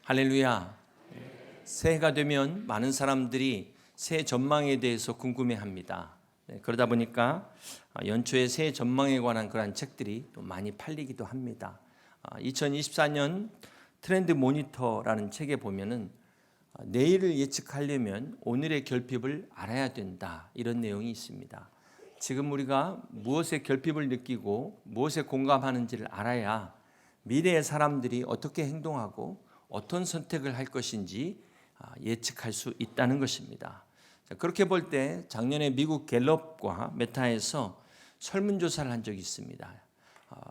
할렐루야. 새해가 되면 많은 사람들이 새해 전망에 대해서 궁금해합니다. 그러다 보니까 연초에 새해 전망에 관한 그런 책들이 또 많이 팔리기도 합니다. 2024년 트렌드 모니터라는 책에 보면은 내일을 예측하려면 오늘의 결핍을 알아야 된다, 이런 내용이 있습니다. 지금 우리가 무엇에 결핍을 느끼고 무엇에 공감하는지를 알아야 미래의 사람들이 어떻게 행동하고 어떤 선택을 할 것인지 예측할 수 있다는 것입니다. 그렇게 볼 때 작년에 미국 갤럽과 메타에서 설문조사를 한 적이 있습니다.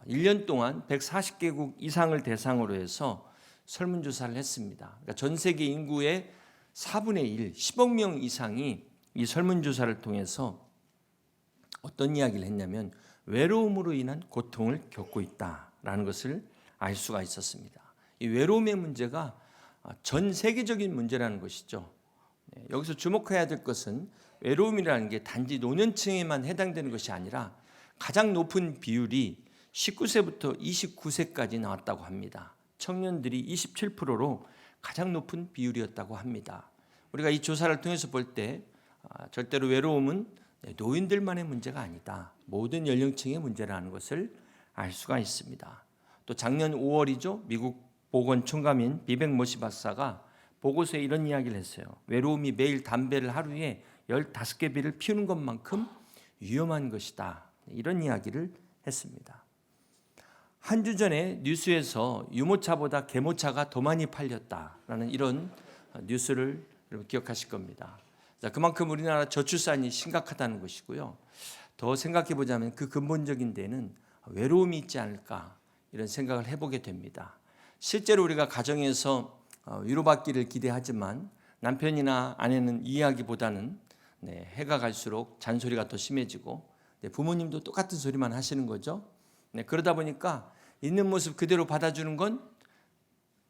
1년 동안 140개국 이상을 대상으로 해서 설문조사를 했습니다. 그러니까 전 세계 인구의 4분의 1, 10억 명 이상이 이 설문조사를 통해서 어떤 이야기를 했냐면 외로움으로 인한 고통을 겪고 있다라는 것을 알 수가 있었습니다. 이 외로움의 문제가 전 세계적인 문제라는 것이죠. 여기서 주목해야 될 것은 외로움이라는 게 단지 노년층에만 해당되는 것이 아니라 가장 높은 비율이 19세부터 29세까지 나왔다고 합니다. 청년들이 27%로 가장 높은 비율이었다고 합니다. 우리가 이 조사를 통해서 볼 때 절대로 외로움은 노인들만의 문제가 아니다, 모든 연령층의 문제라는 것을 알 수가 있습니다. 또 작년 5월이죠. 미국 보건총감인 비백 모시 박사가 보고서에 이런 이야기를 했어요. 외로움이 매일 담배를 하루에 15개 비를 피우는 것만큼 위험한 것이다, 이런 이야기를 했습니다. 한 주 전에 뉴스에서 유모차보다 개모차가 더 많이 팔렸다라는 이런 뉴스를 여러분 기억하실 겁니다. 그만큼 우리나라 저출산이 심각하다는 것이고요. 더 생각해 보자면 그 근본적인 데는 외로움이 있지 않을까, 이런 생각을 해보게 됩니다. 실제로 우리가 가정에서 위로받기를 기대하지만 남편이나 아내는 이해하기보다는 해가 갈수록 잔소리가 더 심해지고 부모님도 똑같은 소리만 하시는 거죠. 그러다 보니까 있는 모습 그대로 받아주는 건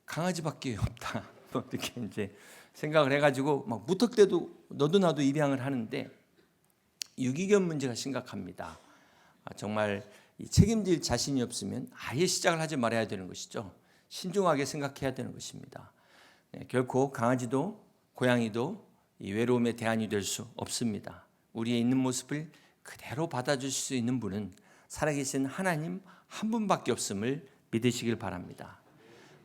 강아지밖에 없다, 이렇게 이제 생각을 해가지고 막 무턱대도 너도 나도 입양을 하는데 유기견 문제가 심각합니다. 정말 책임질 자신이 없으면 아예 시작을 하지 말아야 되는 것이죠. 신중하게 생각해야 되는 것입니다. 결코 강아지도 고양이도 이 외로움의 대안이 될 수 없습니다. 우리의 있는 모습을 그대로 받아줄 수 있는 분은 살아계신 하나님 한 분밖에 없음을 믿으시길 바랍니다.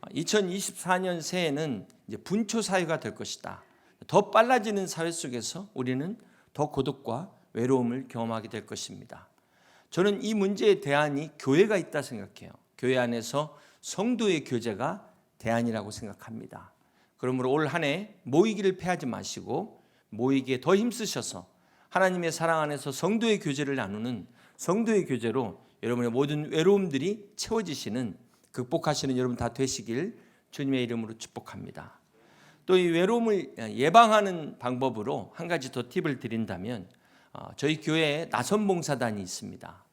2024년 새해는 이제 분초 사회가 될 것이다. 더 빨라지는 사회 속에서 우리는 더 고독과 외로움을 경험하게 될 것입니다. 저는 이 문제의 대안이 교회가 있다 생각해요. 교회 안에서 성도의 교제가 대안이라고 생각합니다. 그러므로 올 한 해 모이기를 패하지 마시고 모이기에 더 힘쓰셔서 하나님의 사랑 안에서 성도의 교제를 나누는 성도의 교제로 여러분의 모든 외로움들이 채워지시는, 극복하시는 여러분 다 되시길 주님의 이름으로 축복합니다. 또 이 외로움을 예방하는 방법으로 한 가지 더 팁을 드린다면 저희 교회에 나선봉사단이 있습니다.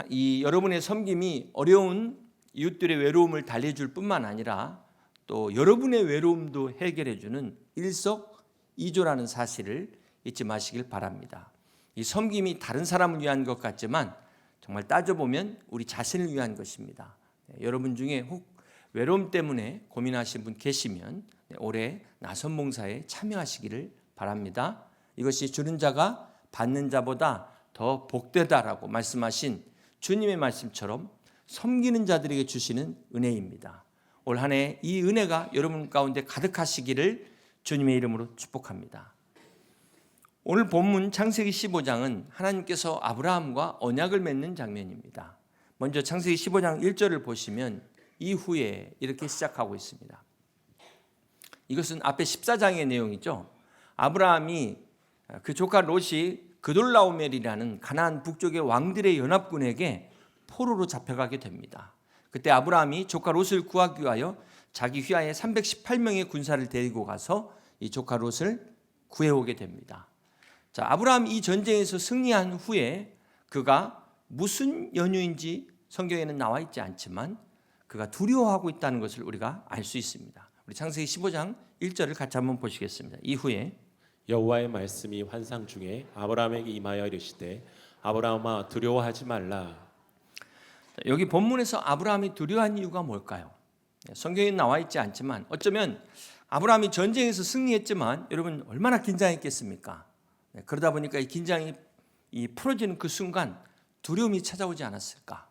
이 여러분의 섬김이 어려운 이웃들의 외로움을 달래줄 뿐만 아니라 또 여러분의 외로움도 해결해주는 일석이조라는 사실을 잊지 마시길 바랍니다. 이 섬김이 다른 사람을 위한 것 같지만 정말 따져보면 우리 자신을 위한 것입니다. 여러분 중에 혹 외로움 때문에 고민하신 분 계시면 올해 나선봉사에 참여하시기를 바랍니다. 이것이 주는 자가 받는 자보다 더 복되다라고 말씀하신 주님의 말씀처럼 섬기는 자들에게 주시는 은혜입니다. 올 한 해 이 은혜가 여러분 가운데 가득하시기를 주님의 이름으로 축복합니다. 오늘 본문 창세기 15장은 하나님께서 아브라함과 언약을 맺는 장면입니다. 먼저 창세기 15장 1절을 보시면 이후에 이렇게 시작하고 있습니다. 이것은 앞에 14장의 내용이죠. 아브라함이 그 조카 롯이 그돌라오멜이라는 가나안 북쪽의 왕들의 연합군에게 포로로 잡혀가게 됩니다. 그때 아브라함이 조카 롯을 구하기 위하여 자기 휘하에 318명의 군사를 데리고 가서 이 조카 롯을 구해오게 됩니다. 자, 아브라함이 이 전쟁에서 승리한 후에 그가 무슨 연유인지 성경에는 나와 있지 않지만 그가 두려워하고 있다는 것을 우리가 알 수 있습니다. 우리 창세기 15장 1절을 같이 한번 보시겠습니다. 이후에 여호와의 말씀이 환상 중에 아브라함에게 임하여 이르시되 아브라함아 두려워하지 말라. 여기 본문에서 아브라함이 두려워한 이유가 뭘까요? 성경에 나와 있지 않지만 어쩌면 아브라함이 전쟁에서 승리했지만 여러분 얼마나 긴장했겠습니까? 그러다 보니까 이 긴장이 풀어지는 그 순간 두려움이 찾아오지 않았을까?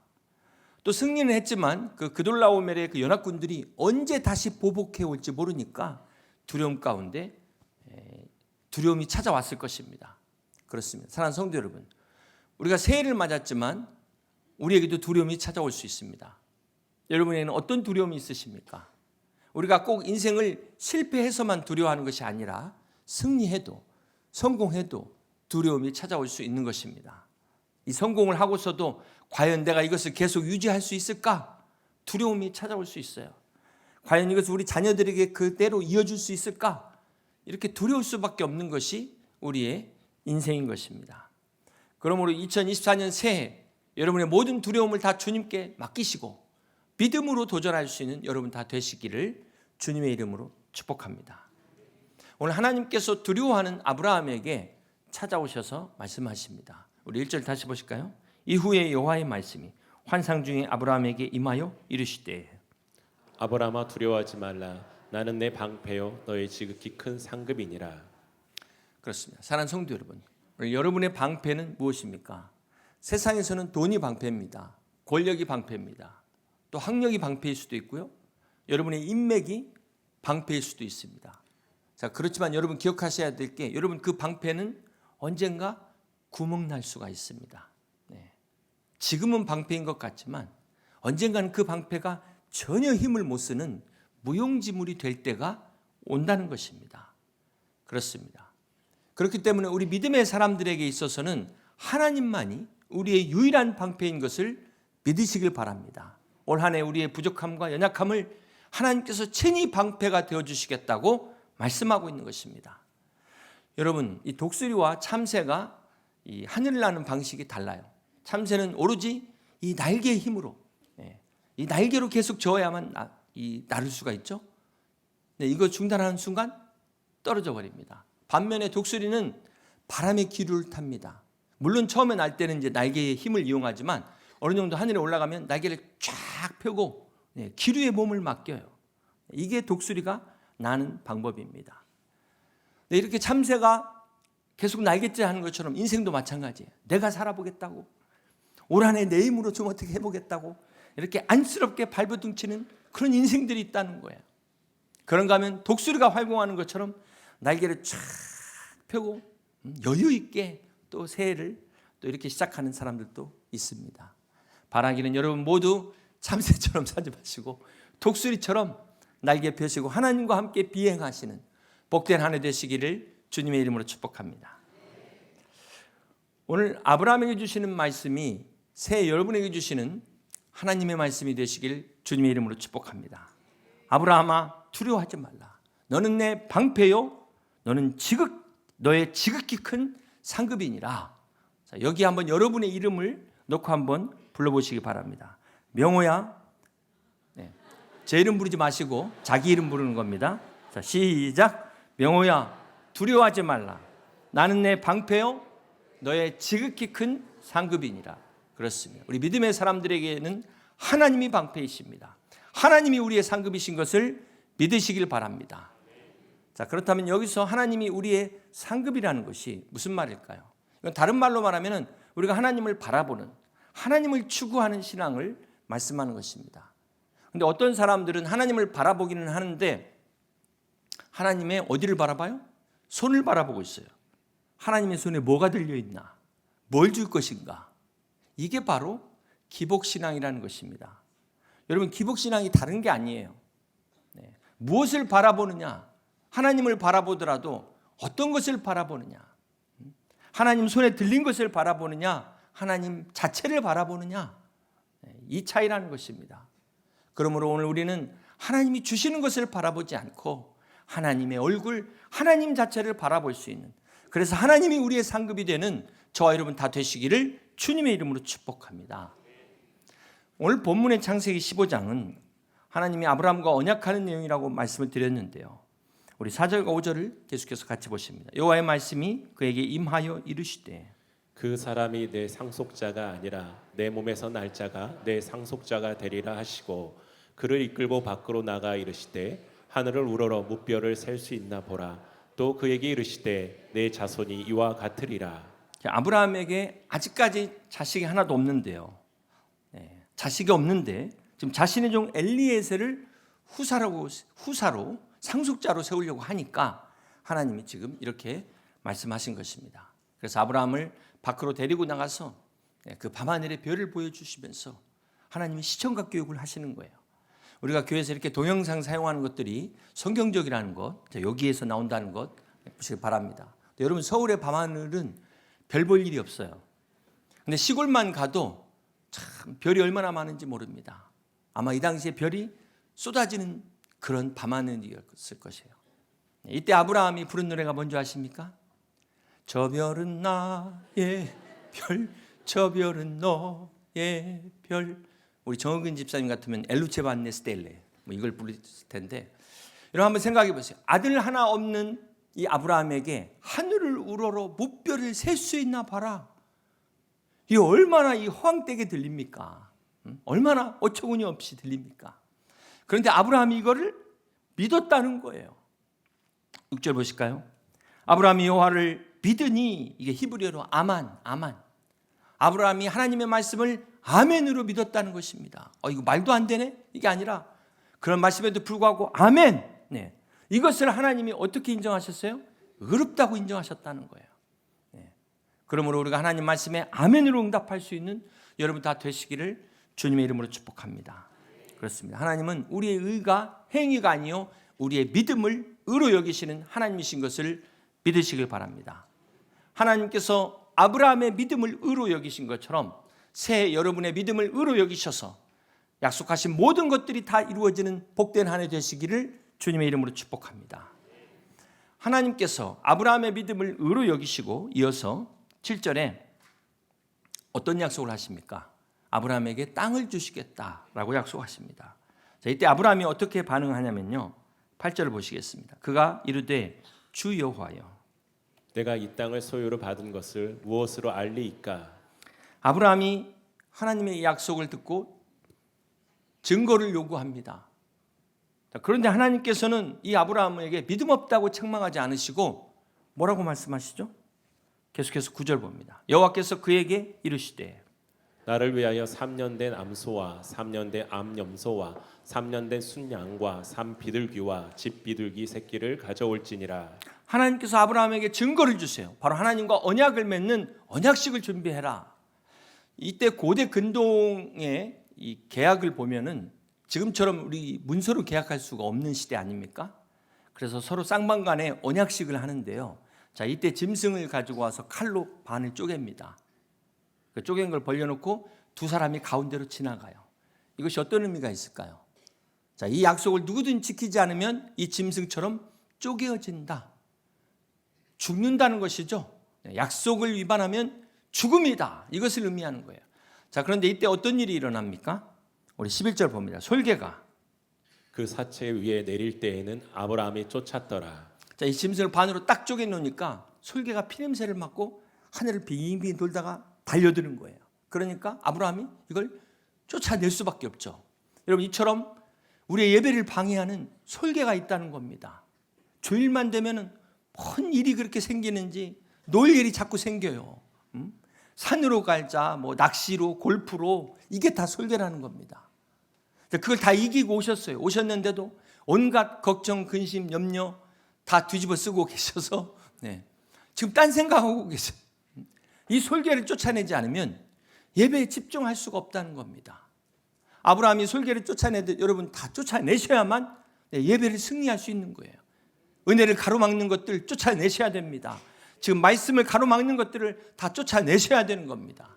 또 승리는 했지만 그 그돌라오멜의 그 연합군들이 언제 다시 보복해 올지 모르니까 두려움 가운데 두려움이 찾아왔을 것입니다. 그렇습니다. 사랑하는 성도 여러분, 우리가 새해를 맞았지만 우리에게도 두려움이 찾아올 수 있습니다. 여러분에게는 어떤 두려움이 있으십니까? 우리가 꼭 인생을 실패해서만 두려워하는 것이 아니라 승리해도 성공해도 두려움이 찾아올 수 있는 것입니다. 이 성공을 하고서도 과연 내가 이것을 계속 유지할 수 있을까? 두려움이 찾아올 수 있어요. 과연 이것을 우리 자녀들에게 그대로 이어줄 수 있을까? 이렇게 두려울 수밖에 없는 것이 우리의 인생인 것입니다. 그러므로 2024년 새해 여러분의 모든 두려움을 다 주님께 맡기시고 믿음으로 도전할 수 있는 여러분 다 되시기를 주님의 이름으로 축복합니다. 오늘 하나님께서 두려워하는 아브라함에게 찾아오셔서 말씀하십니다. 우리 1절 다시 보실까요? 이후에 여호와의 말씀이 환상 중에 아브라함에게 임하여 이르시되 아브라함아 두려워하지 말라. 나는 내 방패요 너의 지극히 큰 상급이니라. 그렇습니다. 사랑하는 성도 여러분, 오늘 여러분의 방패는 무엇입니까? 세상에서는 돈이 방패입니다. 권력이 방패입니다. 또 학력이 방패일 수도 있고요. 여러분의 인맥이 방패일 수도 있습니다. 자, 그렇지만 여러분 기억하셔야 될 게 여러분 그 방패는 언젠가 구멍 날 수가 있습니다. 지금은 방패인 것 같지만 언젠가는 그 방패가 전혀 힘을 못 쓰는 무용지물이 될 때가 온다는 것입니다. 그렇습니다. 그렇기 때문에 우리 믿음의 사람들에게 있어서는 하나님만이 우리의 유일한 방패인 것을 믿으시길 바랍니다. 올 한 해 우리의 부족함과 연약함을 하나님께서 친히 방패가 되어주시겠다고 말씀하고 있는 것입니다. 여러분, 이 독수리와 참새가 이 하늘을 나는 방식이 달라요. 참새는 오로지 이 날개의 힘으로, 이 날개로 계속 저어야만 나를 수가 있죠. 이거 중단하는 순간 떨어져 버립니다. 반면에 독수리는 바람의 기류를 탑니다. 물론 처음에 날 때는 이제 날개의 힘을 이용하지만 어느 정도 하늘에 올라가면 날개를 쫙 펴고 기류에 몸을 맡겨요. 이게 독수리가 나는 방법입니다. 이렇게 참새가 계속 날갯짓 하는 것처럼 인생도 마찬가지예요. 내가 살아보겠다고, 올 한 해 내 힘으로 좀 어떻게 해보겠다고 이렇게 안쓰럽게 발버둥치는 그런 인생들이 있다는 거예요. 그런가 하면 독수리가 활공하는 것처럼 날개를 쫙 펴고 여유 있게 또 새해를 또 이렇게 시작하는 사람들도 있습니다. 바라기는 여러분 모두 참새처럼 사지 마시고 독수리처럼 날개 펴시고 하나님과 함께 비행하시는 복된 한 해 되시기를 주님의 이름으로 축복합니다. 오늘 아브라함에게 주시는 말씀이 새해 여러분에게 주시는 하나님의 말씀이 되시길 주님의 이름으로 축복합니다. 아브라함아 두려워하지 말라. 너는 내 방패요 너는 너의 지극히 큰 상급이니라. 자, 여기 한번 여러분의 이름을 놓고 한번 불러보시기 바랍니다. 명호야, 제 이름 부르지 마시고 자기 이름 부르는 겁니다. 자, 시작. 명호야 두려워하지 말라. 나는 내 방패요 너의 지극히 큰 상급이니라. 그렇습니다. 우리 믿음의 사람들에게는 하나님이 방패이십니다. 하나님이 우리의 상급이신 것을 믿으시길 바랍니다. 자, 그렇다면 여기서 하나님이 우리의 상급이라는 것이 무슨 말일까요? 이건 다른 말로 말하면 우리가 하나님을 바라보는, 하나님을 추구하는 신앙을 말씀하는 것입니다. 그런데 어떤 사람들은 하나님을 바라보기는 하는데 하나님의 어디를 바라봐요? 손을 바라보고 있어요. 하나님의 손에 뭐가 들려있나? 뭘 줄 것인가? 이게 바로 기복신앙이라는 것입니다. 여러분 기복신앙이 다른 게 아니에요. 무엇을 바라보느냐? 하나님을 바라보더라도 어떤 것을 바라보느냐? 하나님 손에 들린 것을 바라보느냐? 하나님 자체를 바라보느냐? 이 차이라는 것입니다. 그러므로 오늘 우리는 하나님이 주시는 것을 바라보지 않고 하나님의 얼굴, 하나님 자체를 바라볼 수 있는, 그래서 하나님이 우리의 상급이 되는 저와 여러분 다 되시기를 주님의 이름으로 축복합니다. 오늘 본문의 창세기 15장은 하나님이 아브라함과 언약하는 내용이라고 말씀을 드렸는데요. 우리 4절과 5절을 계속해서 같이 보십니다. 여호와의 말씀이 그에게 임하여 이르시되 그 사람이 내 상속자가 아니라 내 몸에서 날 자가 내 상속자가 되리라 하시고 그를 이끌고 밖으로 나가 이르시되 하늘을 우러러 무뼈를 셀 수 있나 보라. 또 그에게 이르시되 내 자손이 이와 같으리라. 아브라함에게 아직까지 자식이 하나도 없는데요. 자식이 없는데 지금 자신의 종 엘리에셀을 후사로 상속자로 세우려고 하니까 하나님이 지금 이렇게 말씀하신 것입니다. 그래서 아브라함을 밖으로 데리고 나가서 그 밤하늘의 별을 보여주시면서 하나님이 시청각 교육을 하시는 거예요. 우리가 교회에서 이렇게 동영상 사용하는 것들이 성경적이라는 것, 여기에서 나온다는 것 보시기 바랍니다. 여러분, 서울의 밤하늘은 별 볼 일이 없어요. 근데 시골만 가도 참 별이 얼마나 많은지 모릅니다. 아마 이 당시에 별이 쏟아지는 그런 밤하늘이었을 것이에요. 이때 아브라함이 부른 노래가 뭔지 아십니까? 저 별은 나의 별, 저 별은 너의 별. 우리 정흑은 집사님 같으면 엘루체 반네 스텔레 이걸 부르실 텐데, 여러분 한번 생각해 보세요. 아들 하나 없는 이 아브라함에게 하늘을 우러러 무뼈를 셀 수 있나 봐라. 이 얼마나 이 허황되게 들립니까? 얼마나 어처구니 없이 들립니까? 그런데 아브라함이 이거를 믿었다는 거예요. 6절 보실까요? 아브라함이 여호와를 믿으니, 이게 히브리어로 아만. 아브라함이 하나님의 말씀을 아멘으로 믿었다는 것입니다. 이거 말도 안 되네? 이게 아니라 그런 말씀에도 불구하고 아멘. 네. 이것을 하나님이 어떻게 인정하셨어요? 의롭다고 인정하셨다는 거예요. 네. 그러므로 우리가 하나님 말씀에 아멘으로 응답할 수 있는 여러분 다 되시기를 주님의 이름으로 축복합니다. 그렇습니다. 하나님은 우리의 의가 행위가 아니요 우리의 믿음을 의로 여기시는 하나님이신 것을 믿으시길 바랍니다. 하나님께서 아브라함의 믿음을 의로 여기신 것처럼 새해 여러분의 믿음을 의로 여기셔서 약속하신 모든 것들이 다 이루어지는 복된 한 해 되시기를 주님의 이름으로 축복합니다. 하나님께서 아브라함의 믿음을 의로 여기시고 이어서 7절에 어떤 약속을 하십니까? 아브라함에게 땅을 주시겠다라고 약속하십니다. 자, 이때 아브라함이 어떻게 반응하냐면요, 8절을 보시겠습니다. 그가 이르되 주 여호와여, 내가 이 땅을 소유로 받은 것을 무엇으로 알리이까? 아브라함이 하나님의 약속을 듣고 증거를 요구합니다. 그런데 하나님께서는 이 아브라함에게 믿음 없다고 책망하지 않으시고 뭐라고 말씀하시죠? 계속해서 9절 봅니다. 여호와께서 그에게 이르시되 나를 위하여 3년 된 암소와 3년 된 암염소와 3년 된 순양과 3비둘기와 집비둘기 새끼를 가져올지니라. 하나님께서 아브라함에게 증거를 주세요. 바로 하나님과 언약을 맺는 언약식을 준비해라. 이때 고대 근동의 이 계약을 보면은 지금처럼 우리 문서로 계약할 수가 없는 시대 아닙니까? 그래서 서로 쌍방간에 언약식을 하는데요. 자, 이때 짐승을 가지고 와서 칼로 반을 쪼갭니다. 그 쪼갠 걸 벌려놓고 두 사람이 가운데로 지나가요. 이것이 어떤 의미가 있을까요? 자, 이 약속을 누구든 지키지 않으면 이 짐승처럼 쪼개어진다. 죽는다는 것이죠. 약속을 위반하면 죽음이다. 이것을 의미하는 거예요. 자, 그런데 이때 어떤 일이 일어납니까? 우리 11절 봅니다. 솔개가 그 사체 위에 내릴 때에는 아브라함이 쫓았더라. 자, 이 짐승을 반으로 딱 쪼개 놓으니까 솔개가 피냄새를 맡고 하늘을 빙빙 돌다가 달려드는 거예요. 그러니까 아브라함이 이걸 쫓아낼 수밖에 없죠. 여러분, 이처럼 우리의 예배를 방해하는 솔개가 있다는 겁니다. 주일만 되면은 뭔 일이 그렇게 생기는지 놀 일이 자꾸 생겨요. 산으로 갈자, 낚시로, 골프로, 이게 다 솔개라는 겁니다. 그걸 다 이기고 오셨어요. 오셨는데도 온갖 걱정, 근심, 염려 다 뒤집어 쓰고 계셔서 지금 딴 생각하고 계세요. 이 솔개를 쫓아내지 않으면 예배에 집중할 수가 없다는 겁니다. 아브라함이 솔개를 쫓아내듯 여러분 다 쫓아내셔야만 예배를 승리할 수 있는 거예요. 은혜를 가로막는 것들 쫓아내셔야 됩니다. 지금 말씀을 가로막는 것들을 다 쫓아내셔야 되는 겁니다.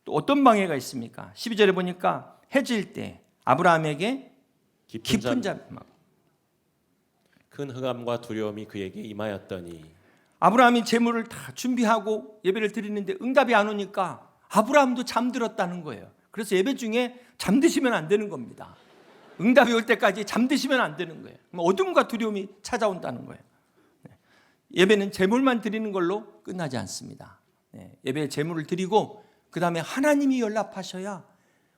또 어떤 방해가 있습니까? 12절에 보니까 해질 때 아브라함에게 깊은 잠, 큰 흑암과 두려움이 그에게 임하였더니 아브라함이 제물을 다 준비하고 예배를 드리는데 응답이 안 오니까 아브라함도 잠들었다는 거예요. 그래서 예배 중에 잠드시면 안 되는 겁니다. 응답이 올 때까지 잠드시면 안 되는 거예요. 어둠과 두려움이 찾아온다는 거예요. 예배는 제물만 드리는 걸로 끝나지 않습니다. 예배에 제물을 드리고 그 다음에 하나님이 연락하셔야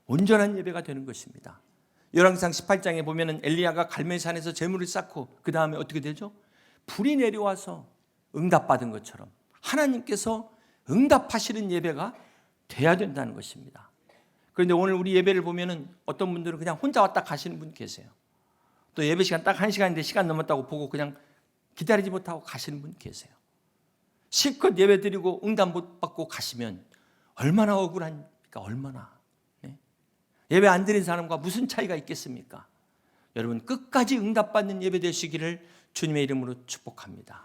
온전한 예배가 되는 것입니다. 열왕기상 18장에 보면은 엘리야가 갈멜산에서 제물을 쌓고 그 다음에 어떻게 되죠? 불이 내려와서 응답받은 것처럼 하나님께서 응답하시는 예배가 돼야 된다는 것입니다. 그런데 오늘 우리 예배를 보면은 어떤 분들은 그냥 혼자 왔다 가시는 분 계세요. 또 예배 시간 딱 1시간인데 시간 넘었다고 보고 그냥 기다리지 못하고 가시는 분 계세요. 실컷 예배 드리고 응답 못 받고 가시면 얼마나 억울합니까? 얼마나. 네? 예배 안 드린 사람과 무슨 차이가 있겠습니까? 여러분 끝까지 응답받는 예배 되시기를 주님의 이름으로 축복합니다.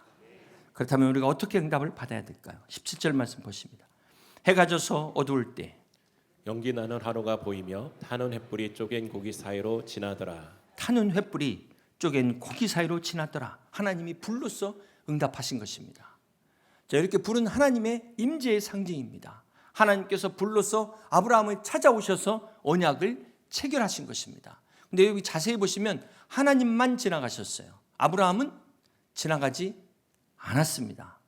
그렇다면 우리가 어떻게 응답을 받아야 될까요? 17절 말씀 보십니다. 해가 져서 어두울 때 연기 나는 하루가 보이며 타는 횃불이 쪼갠 고기 사이로 지나더라. 타는 횃불이 쪼갠 고기 사이로 지나더라. 하나님이 불로써 응답하신 것입니다. 자, 이렇게 불은 하나님의 임재의 상징입니다. 하나님께서 불로써 아브라함을 찾아오셔서 언약을 체결하신 것입니다. 근데 여기 자세히 보시면 하나님만 지나가셨어요. 아브라함은 지나가지 않았습니다.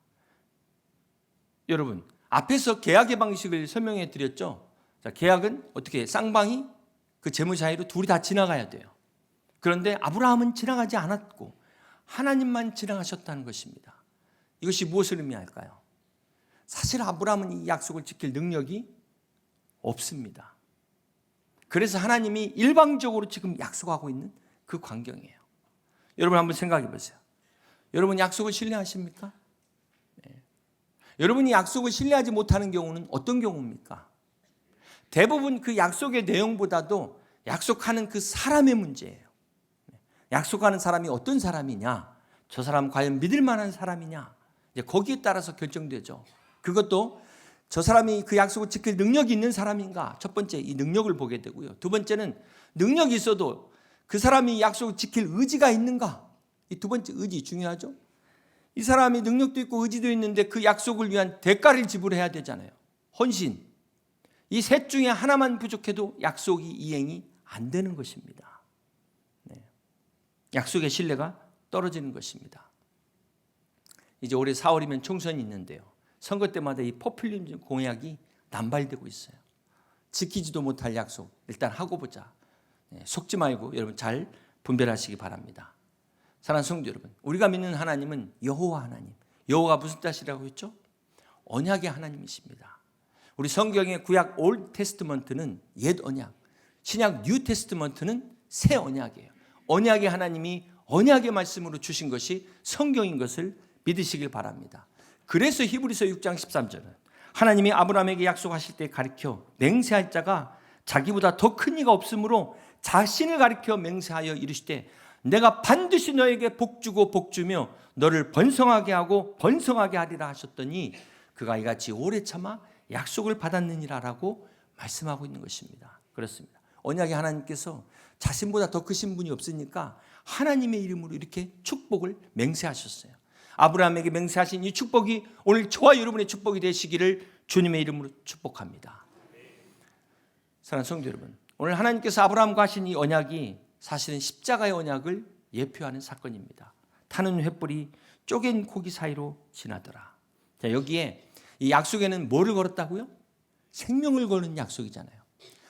여러분, 앞에서 계약의 방식을 설명해 드렸죠. 자, 계약은 어떻게 쌍방이 그 재물 사이로 둘이 다 지나가야 돼요. 그런데 아브라함은 지나가지 않았고 하나님만 지나가셨다는 것입니다. 이것이 무엇을 의미할까요? 사실 아브라함은 이 약속을 지킬 능력이 없습니다. 그래서 하나님이 일방적으로 지금 약속하고 있는 그 광경이에요. 여러분 한번 생각해 보세요. 여러분 약속을 신뢰하십니까? 네. 여러분이 약속을 신뢰하지 못하는 경우는 어떤 경우입니까? 대부분 그 약속의 내용보다도 약속하는 그 사람의 문제예요. 약속하는 사람이 어떤 사람이냐, 저 사람 과연 믿을 만한 사람이냐, 이제 거기에 따라서 결정되죠. 그것도 저 사람이 그 약속을 지킬 능력이 있는 사람인가, 첫 번째 이 능력을 보게 되고요. 두 번째는 능력이 있어도 그 사람이 약속을 지킬 의지가 있는가, 이 두 번째 의지 중요하죠. 이 사람이 능력도 있고 의지도 있는데 그 약속을 위한 대가를 지불해야 되잖아요. 헌신. 이 셋 중에 하나만 부족해도 약속이 이행이 안 되는 것입니다. 네. 약속의 신뢰가 떨어지는 것입니다. 이제 올해 4월이면 총선이 있는데요. 선거 때마다 이 포퓰리즘 공약이 남발되고 있어요. 지키지도 못할 약속 일단 하고 보자. 네, 속지 말고 여러분 잘 분별하시기 바랍니다. 사랑하는 성도 여러분, 우리가 믿는 하나님은 여호와 하나님. 여호와가 무슨 뜻이라고 했죠? 언약의 하나님이십니다. 우리 성경의 구약 올드 테스트먼트는 옛 언약, 신약 뉴 테스트먼트는 새 언약이에요. 언약의 하나님이 언약의 말씀으로 주신 것이 성경인 것을 믿으시길 바랍니다. 그래서 히브리서 6장 13절은 하나님이 아브라함에게 약속하실 때 가리켜 맹세할 자가 자기보다 더 큰 이가 없으므로 자신을 가리켜 맹세하여 이르시되 내가 반드시 너에게 복주고 복주며 너를 번성하게 하고 번성하게 하리라 하셨더니 그가 이같이 오래 참아 약속을 받았느니라라고 말씀하고 있는 것입니다. 그렇습니다. 언약의 하나님께서 자신보다 더 크신 분이 없으니까 하나님의 이름으로 이렇게 축복을 맹세하셨어요. 아브라함에게 맹세하신 이 축복이 오늘 저와 여러분의 축복이 되시기를 주님의 이름으로 축복합니다. 사랑하는 성도 여러분, 오늘 하나님께서 아브라함과 하신 이 언약이 사실은 십자가의 언약을 예표하는 사건입니다. 타는 횃불이 쪼갠 고기 사이로 지나더라. 자, 여기에 이 약속에는 뭐를 걸었다고요? 생명을 거는 약속이잖아요.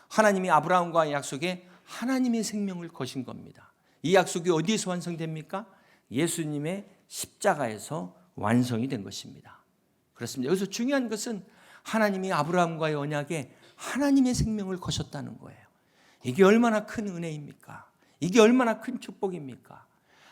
하나님이 아브라함과의 약속에 하나님의 생명을 거신 겁니다. 이 약속이 어디에서 완성됩니까? 예수님의 십자가에서 완성이 된 것입니다. 그렇습니다. 여기서 중요한 것은 하나님이 아브라함과의 언약에 하나님의 생명을 거셨다는 거예요. 이게 얼마나 큰 은혜입니까? 이게 얼마나 큰 축복입니까?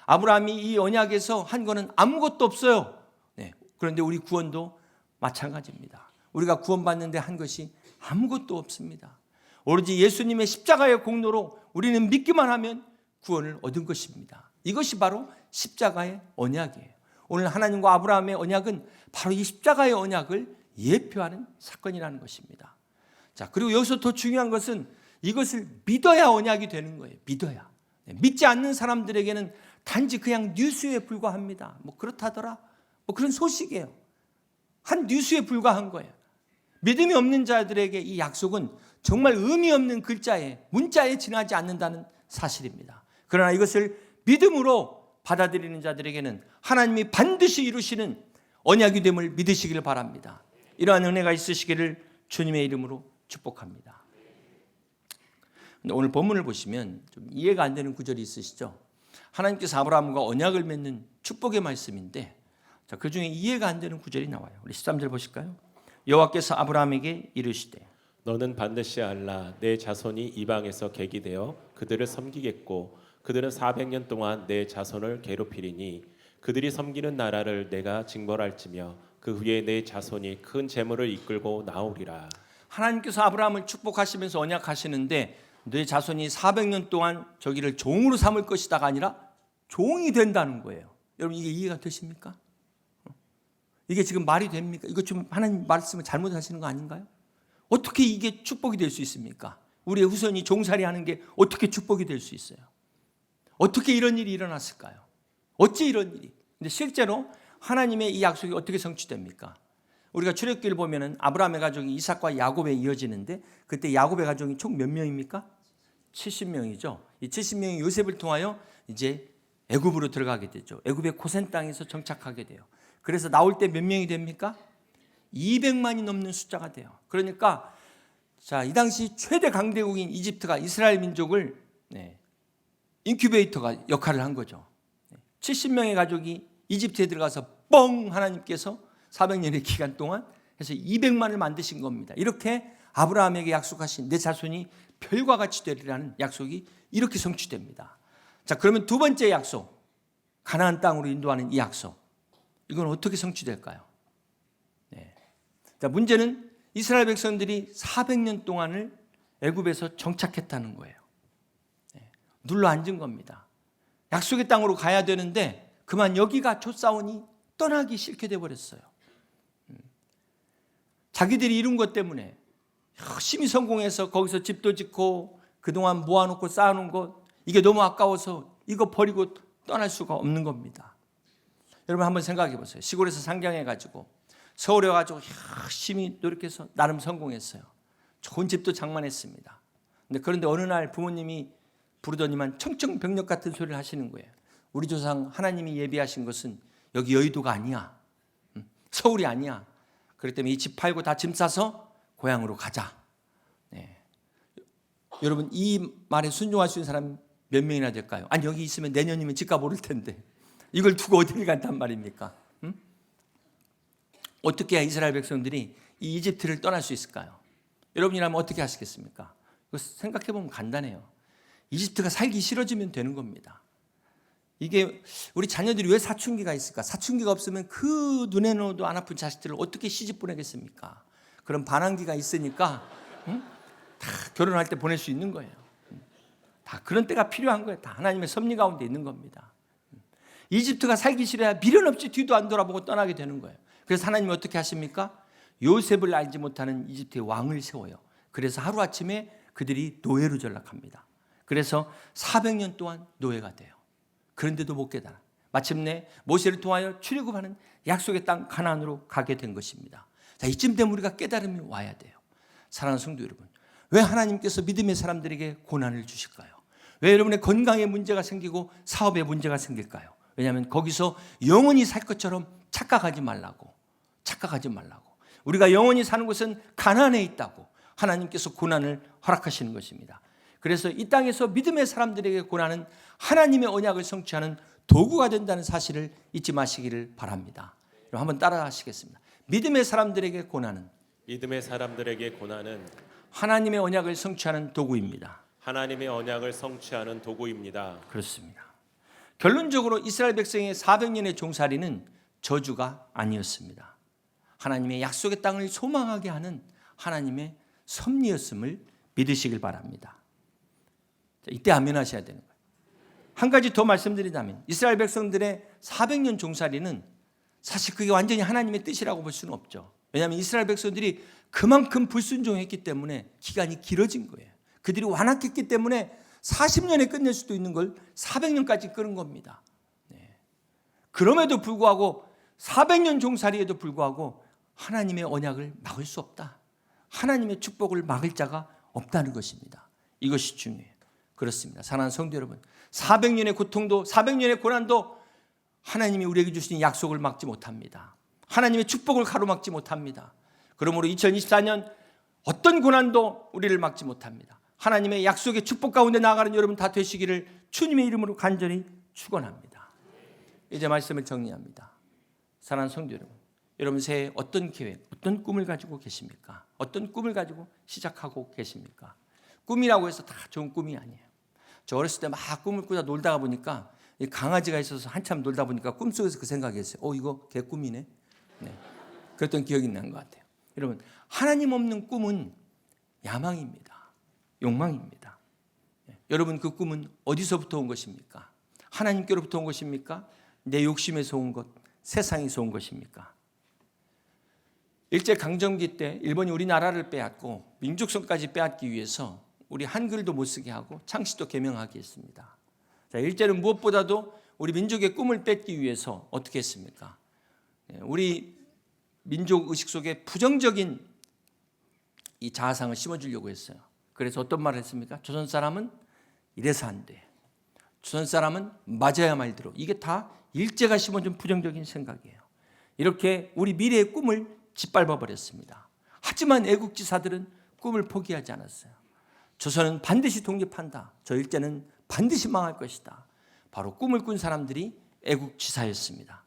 아브라함이 이 언약에서 한 거는 아무것도 없어요. 네. 그런데 우리 구원도 마찬가지입니다. 우리가 구원받는데 한 것이 아무것도 없습니다. 오로지 예수님의 십자가의 공로로 우리는 믿기만 하면 구원을 얻은 것입니다. 이것이 바로 십자가의 언약이에요. 오늘 하나님과 아브라함의 언약은 바로 이 십자가의 언약을 예표하는 사건이라는 것입니다. 자, 그리고 여기서 더 중요한 것은 이것을 믿어야 언약이 되는 거예요. 믿어야. 믿지 않는 사람들에게는 단지 그냥 뉴스에 불과합니다. 뭐 그렇다더라. 뭐 그런 소식이에요. 한 뉴스에 불과한 거예요. 믿음이 없는 자들에게 이 약속은 정말 의미 없는 글자에, 문자에 지나지 않는다는 사실입니다. 그러나 이것을 믿음으로 받아들이는 자들에게는 하나님이 반드시 이루시는 언약이 됨을 믿으시기를 바랍니다. 이러한 은혜가 있으시기를 주님의 이름으로 축복합니다. 근데 오늘 본문을 보시면 좀 이해가 안 되는 구절이 있으시죠? 하나님께서 아브라함과 언약을 맺는 축복의 말씀인데, 자, 그 중에 이해가 안 되는 구절이 나와요. 우리 13절 보실까요? 여호와께서 아브라함에게 이르시되 너는 반드시 알라 내 자손이 이방에서 객이 되어 그들을 섬기겠고 그들은 400년 동안 내 자손을 괴롭히리니 그들이 섬기는 나라를 내가 징벌할지며 그 후에 내 자손이 큰 재물을 이끌고 나오리라. 하나님께서 아브라함을 축복하시면서 언약하시는데 내 자손이 400년 동안 저기를 종으로 삼을 것이다가 아니라 종이 된다는 거예요. 여러분 이게 이해가 되십니까? 이게 지금 말이 됩니까? 이거 좀 하나님 말씀을 잘못하시는 거 아닌가요? 어떻게 이게 축복이 될 수 있습니까? 우리의 후손이 종살이하는 게 어떻게 축복이 될 수 있어요? 어떻게 이런 일이 일어났을까요? 어찌 이런 일이? 근데 실제로 하나님의 이 약속이 어떻게 성취됩니까? 우리가 출애굽기를 보면은 아브라함의 가족이 이삭과 야곱에 이어지는데 그때 야곱의 가족이 총 몇 명입니까? 70명이죠. 이 70명이 요셉을 통하여 이제 애굽으로 들어가게 되죠. 애굽의 고센 땅에서 정착하게 돼요. 그래서 나올 때 몇 명이 됩니까? 200만이 넘는 숫자가 돼요. 그러니까 자, 이 당시 최대 강대국인 이집트가 이스라엘 민족을 인큐베이터가 역할을 한 거죠. 70명의 가족이 이집트에 들어가서 뻥 하나님께서 400년의 기간 동안 해서 200만을 만드신 겁니다. 이렇게 아브라함에게 약속하신 내 자손이 별과 같이 되리라는 약속이 이렇게 성취됩니다. 자, 그러면 두 번째 약속, 가나안 땅으로 인도하는 이 약속, 이건 어떻게 성취될까요? 자, 문제는 이스라엘 백성들이 400년 동안을 애굽에서 정착했다는 거예요. 눌러 앉은 겁니다. 약속의 땅으로 가야 되는데 그만 여기가 좋사오니 떠나기 싫게 돼버렸어요. 자기들이 이룬 것 때문에 열심히 성공해서 거기서 집도 짓고 그동안 모아놓고 쌓아놓은 것, 이게 너무 아까워서 이거 버리고 떠날 수가 없는 겁니다. 여러분 한번 생각해 보세요. 시골에서 상경해가지고 서울에 와가지고 열심히 노력해서 나름 성공했어요. 좋은 집도 장만했습니다. 그런데 어느 날 부모님이 부르더니만 청청병력 같은 소리를 하시는 거예요. 우리 조상 하나님이 예비하신 것은 여기 여의도가 아니야. 서울이 아니야. 그렇기 때문에 이 집 팔고 다 짐 싸서 고향으로 가자. 여러분 이 말에 순종할 수 있는 사람 몇 명이나 될까요? 아니 여기 있으면 내년이면 집값 오를 텐데 이걸 두고 어디를 간단 말입니까? 어떻게 해야 이스라엘 백성들이 이 이집트를 떠날 수 있을까요? 여러분이라면 어떻게 하시겠습니까? 생각해보면 간단해요. 이집트가 살기 싫어지면 되는 겁니다. 이게 우리 자녀들이 왜 사춘기가 있을까? 사춘기가 없으면 그 눈에 넣어도 안 아픈 자식들을 어떻게 시집 보내겠습니까? 그런 반항기가 있으니까 다 결혼할 때 보낼 수 있는 거예요. 다 그런 때가 필요한 거예요. 다 하나님의 섭리 가운데 있는 겁니다. 이집트가 살기 싫어야 미련 없이 뒤도 안 돌아보고 떠나게 되는 거예요. 그래서 하나님이 어떻게 하십니까? 요셉을 알지 못하는 이집트의 왕을 세워요. 그래서 하루아침에 그들이 노예로 전락합니다. 그래서 400년 동안 노예가 돼요. 그런데도 못 깨달아. 마침내 모세를 통하여 출애굽하는 약속의 땅 가나안으로 가게 된 것입니다. 자, 이쯤 되면 우리가 깨달음이 와야 돼요. 사랑하는 성도 여러분, 왜 하나님께서 믿음의 사람들에게 고난을 주실까요? 왜 여러분의 건강에 문제가 생기고 사업에 문제가 생길까요? 왜냐하면 거기서 영원히 살 것처럼 착각하지 말라고. 우리가 영원히 사는 곳은 가나안에 있다고 하나님께서 고난을 허락하시는 것입니다. 그래서 이 땅에서 믿음의 사람들에게 고난은 하나님의 언약을 성취하는 도구가 된다는 사실을 잊지 마시기를 바랍니다. 그럼 한번 따라 하시겠습니다. 믿음의 사람들에게 고난은 하나님의 언약을 성취하는 도구입니다. 하나님의 언약을 성취하는 도구입니다. 그렇습니다. 결론적으로 이스라엘 백성의 400년의 종살이는 저주가 아니었습니다. 하나님의 약속의 땅을 소망하게 하는 하나님의 섭리였음을 믿으시길 바랍니다. 이때 아멘 하셔야 되는 거예요. 한 가지 더 말씀드리자면 이스라엘 백성들의 400년 종살이는 사실 그게 완전히 하나님의 뜻이라고 볼 수는 없죠. 왜냐하면 이스라엘 백성들이 그만큼 불순종했기 때문에 기간이 길어진 거예요. 그들이 완악했기 때문에 40년에 끝낼 수도 있는 걸 400년까지 끄는 겁니다. 그럼에도 불구하고 400년 종살이에도 불구하고 하나님의 언약을 막을 수 없다. 하나님의 축복을 막을 자가 없다는 것입니다. 이것이 중요해요. 그렇습니다. 사랑하는 성도 여러분, 400년의 고통도 400년의 고난도 하나님이 우리에게 주신 약속을 막지 못합니다. 하나님의 축복을 가로막지 못합니다. 그러므로 2024년 어떤 고난도 우리를 막지 못합니다. 하나님의 약속의 축복 가운데 나아가는 여러분 다 되시기를 주님의 이름으로 간절히 축원합니다. 이제 말씀을 정리합니다. 사랑하는 성도 여러분, 여러분 새해 어떤 계획, 어떤 꿈을 가지고 계십니까? 어떤 꿈을 가지고 시작하고 계십니까? 꿈이라고 해서 다 좋은 꿈이 아니에요. 저 어렸을 때 막 꿈을 꾸다 놀다가 보니까 강아지가 있어서 한참 놀다 보니까 꿈속에서 그 생각이 했어요. 이거 개 꿈이네. 네. 그랬던 기억이 난 것 같아요. 여러분, 하나님 없는 꿈은 야망입니다. 욕망입니다. 여러분 그 꿈은 어디서부터 온 것입니까? 하나님께로부터 온 것입니까? 내 욕심에서 온 것, 세상에서 온 것입니까? 일제강점기 때 일본이 우리나라를 빼앗고 민족성까지 빼앗기 위해서 우리 한글도 못 쓰게 하고 창시도 개명하게 했습니다. 자, 일제는 무엇보다도 우리 민족의 꿈을 뺏기 위해서 어떻게 했습니까? 우리 민족 의식 속에 부정적인 이 자아상을 심어주려고 했어요. 그래서 어떤 말을 했습니까? 조선 사람은 이래서 안 돼. 조선 사람은 맞아야 말대로. 이게 다 일제가 심어준 부정적인 생각이에요. 이렇게 우리 미래의 꿈을 짓밟아 버렸습니다. 하지만 애국지사들은 꿈을 포기하지 않았어요. 조선은 반드시 독립한다. 저 일제는 반드시 망할 것이다. 바로 꿈을 꾼 사람들이 애국지사였습니다.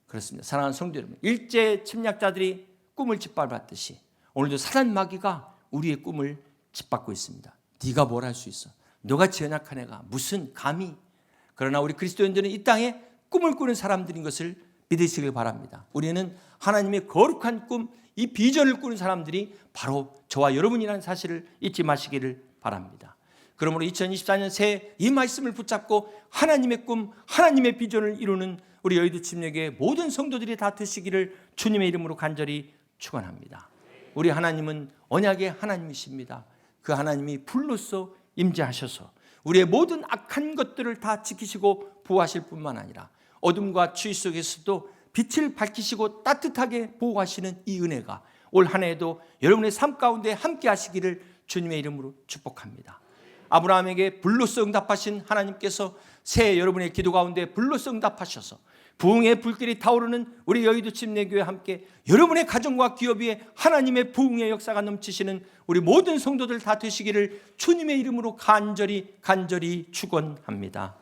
그렇습니다. 사랑하는 성도 여러분, 일제 침략자들이 꿈을 짓밟았듯이 오늘도 사단 마귀가 우리의 꿈을 짓밟고 있습니다. 네가 뭘 할 수 있어? 너같이 연약한 애가 무슨 감히? 그러나 우리 그리스도인들은 이 땅에 꿈을 꾸는 사람들인 것을 믿으시길 바랍니다. 우리는 하나님의 거룩한 꿈, 이 비전을 꾸는 사람들이 바로 저와 여러분이라는 사실을 잊지 마시기를 바랍니다. 그러므로 2024년 새해 이 말씀을 붙잡고 하나님의 꿈, 하나님의 비전을 이루는 우리 여의도 침례교회 모든 성도들이 다 되시기를 주님의 이름으로 간절히 축원합니다. 우리 하나님은 언약의 하나님이십니다. 그 하나님이 불로써 임재하셔서 우리의 모든 악한 것들을 다 지키시고 보호하실 뿐만 아니라 어둠과 추위 속에서도 빛을 밝히시고 따뜻하게 보호하시는 이 은혜가 올 한 해에도 여러분의 삶 가운데 함께 하시기를 주님의 이름으로 축복합니다. 아브라함에게 불로써 응답하신 하나님께서 새해 여러분의 기도 가운데 불로써 응답하셔서 부흥의 불길이 타오르는 우리 여의도 침례교회와 함께 여러분의 가정과 기업 위에 하나님의 부흥의 역사가 넘치시는 우리 모든 성도들 다 되시기를 주님의 이름으로 간절히 축원합니다.